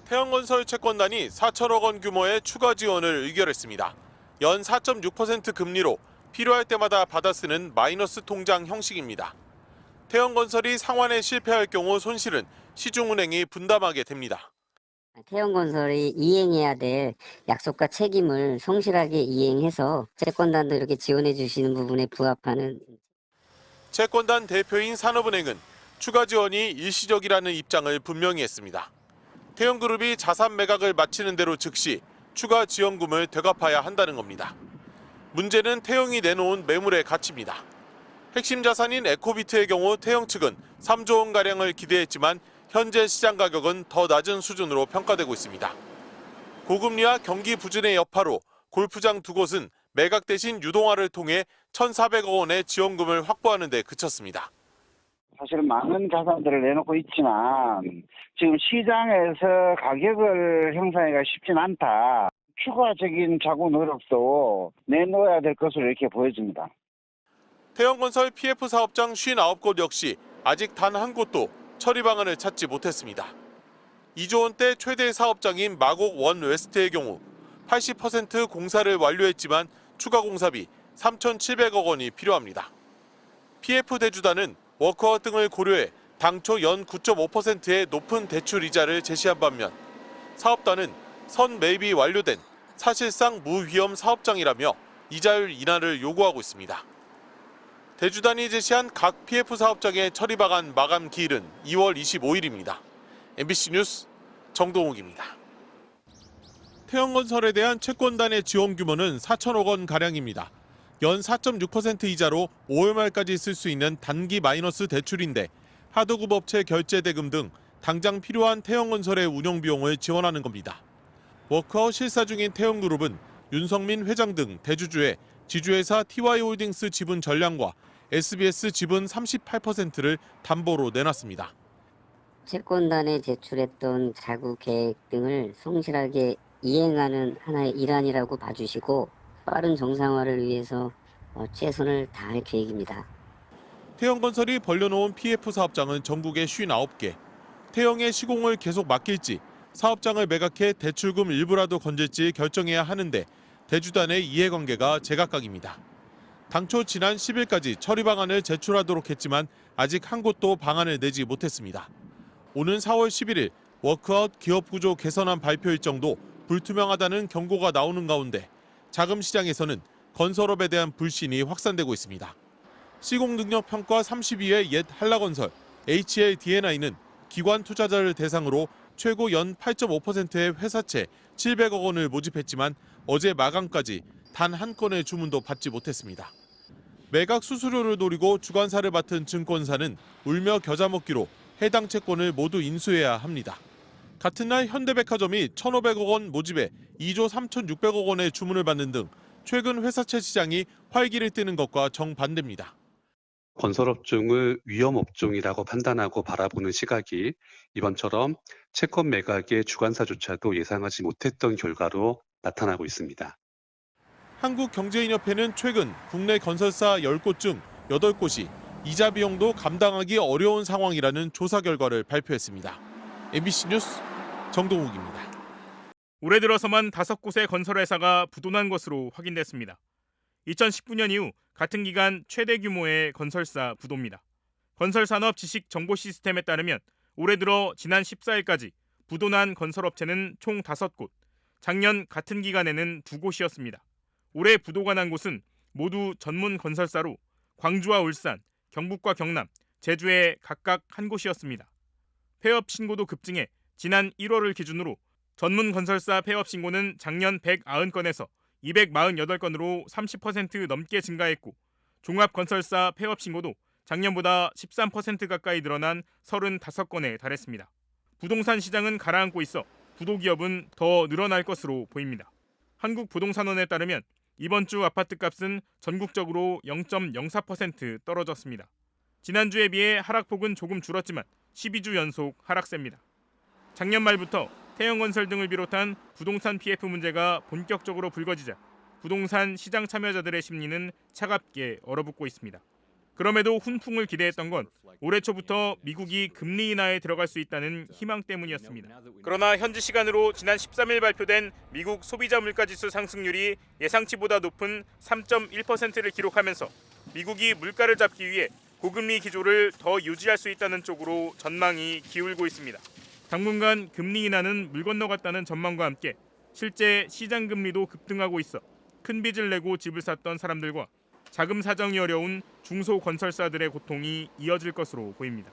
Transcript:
태영건설 채권단이 4천억 원 규모의 추가 지원을 의결했습니다. 연 4.6% 금리로 필요할 때마다 받아 쓰는 마이너스 통장 형식입니다. 태영건설이 상환에 실패할 경우 손실은 시중은행이 분담하게 됩니다. 태영건설이 이행해야 될 약속과 책임을 성실하게 이행해서 채권단도 이렇게 지원해 주시는 부분에 부합하는. 채권단 대표인 산업은행은 추가 지원이 일시적이라는 입장을 분명히 했습니다. 태영그룹이 자산 매각을 마치는 대로 즉시 추가 지원금을 되갚아야 한다는 겁니다. 문제는 태영이 내놓은 매물의 가치입니다. 핵심 자산인 에코비트의 경우 태영 측은 3조 원가량을 기대했지만 현재 시장 가격은 더 낮은 수준으로 평가되고 있습니다. 고금리와 경기 부진의 여파로 골프장 두 곳은 매각 대신 유동화를 통해 1,400억 원의 지원금을 확보하는 데 그쳤습니다. 사실 많은 자산들을 내놓고 있지만 지금 시장에서 가격을 형성하기가 쉽진 않다. 추가적인 자구 노력도 내놓아야 될 것으로 이렇게 보여집니다. 태영건설 PF 사업장 59곳 역시 아직 단 한 곳도 처리 방안을 찾지 못했습니다. 2조 원대 최대 사업장인 마곡 원 웨스트의 경우 80% 공사를 완료했지만 추가 공사비 3,700억 원이 필요합니다. PF 대주단은 워크아웃 등을 고려해 당초 연 9.5%의 높은 대출 이자를 제시한 반면 사업단은 선 매입이 완료된 사실상 무위험 사업장이라며 이자율 인하를 요구하고 있습니다. 대주단이 제시한 각 PF 사업장의 처리 방안 마감 기일은 2월 25일입니다. MBC 뉴스 정동욱입니다. 태영건설에 대한 채권단의 지원 규모는 4천억 원 가량입니다. 연 4.6% 이자로 5월 말까지 쓸 수 있는 단기 마이너스 대출인데 하도급 업체 결제 대금 등 당장 필요한 태영건설의 운영 비용을 지원하는 겁니다. 워크아웃 실사 중인 태영그룹은 윤성민 회장 등 대주주의 지주회사 TY홀딩스 지분 전량과 SBS 지분 38%를 담보로 내놨습니다. 채권단에 제출했던 자구 계획 등을 성실하게 이행하는 하나의 일환이라고 봐주시고 빠른 정상화를 위해서 최선을 다할 계획입니다. 태영건설이 벌려놓은 PF 사업장은 전국에 59개. 태영의 시공을 계속 맡길지 사업장을 매각해 대출금 일부라도 건질지 결정해야 하는데 대주단의 이해관계가 제각각입니다. 당초 지난 10일까지 처리 방안을 제출하도록 했지만 아직 한 곳도 방안을 내지 못했습니다. 오는 4월 11일 워크아웃 기업구조 개선안 발표 일정도 불투명하다는 경고가 나오는 가운데 자금 시장에서는 건설업에 대한 불신이 확산되고 있습니다. 시공능력평가 32회 옛 한라건설 HLDNI는 기관 투자자를 대상으로 최고 연 8.5%의 회사채 700억 원을 모집했지만 어제 마감까지 단 한 건의 주문도 받지 못했습니다. 매각 수수료를 노리고 주관사를 맡은 증권사는 울며 겨자 먹기로 해당 채권을 모두 인수해야 합니다. 같은 날 현대백화점이 1,500억 원 모집에 2조 3,600억 원의 주문을 받는 등 최근 회사채 시장이 활기를 띠는 것과 정반대입니다. 건설업종을 위험업종이라고 판단하고 바라보는 시각이 이번처럼 채권 매각의 주관사조차도 예상하지 못했던 결과로 나타나고 있습니다. 한국경제인협회는 최근 국내 건설사 10곳 중 8곳이 이자 비용도 감당하기 어려운 상황이라는 조사 결과를 발표했습니다. MBC 뉴스 정동욱입니다. 올해 들어서만 5곳의 건설회사가 부도난 것으로 확인됐습니다. 2019년 이후 같은 기간 최대 규모의 건설사 부도입니다. 건설산업지식정보시스템에 따르면 올해 들어 지난 14일까지 부도난 건설업체는 총 5곳, 작년 같은 기간에는 2곳이었습니다. 올해 부도가 난 곳은 모두 전문 건설사로 광주와 울산, 경북과 경남, 제주에 각각 한 곳이었습니다. 폐업 신고도 급증해 지난 1월을 기준으로 전문 건설사 폐업 신고는 작년 190건에서 248건으로 30% 넘게 증가했고 종합건설사 폐업 신고도 작년보다 13% 가까이 늘어난 35건에 달했습니다. 부동산 시장은 가라앉고 있어 부도기업은 더 늘어날 것으로 보입니다. 한국부동산원에 따르면 이번 주 아파트값은 전국적으로 0.04% 떨어졌습니다. 지난주에 비해 하락폭은 조금 줄었지만 12주 연속 하락세입니다. 작년 말부터 태영건설 등을 비롯한 부동산 PF 문제가 본격적으로 불거지자 부동산 시장 참여자들의 심리는 차갑게 얼어붙고 있습니다. 그럼에도 훈풍을 기대했던 건 올해 초부터 미국이 금리 인하에 들어갈 수 있다는 희망 때문이었습니다. 그러나 현지 시간으로 지난 13일 발표된 미국 소비자 물가지수 상승률이 예상치보다 높은 3.1%를 기록하면서 미국이 물가를 잡기 위해 고금리 기조를 더 유지할 수 있다는 쪽으로 전망이 기울고 있습니다. 당분간 금리 인하는 물 건너갔다는 전망과 함께 실제 시장 금리도 급등하고 있어 큰 빚을 내고 집을 샀던 사람들과 자금 사정이 어려운 중소건설사들의 고통이 이어질 것으로 보입니다.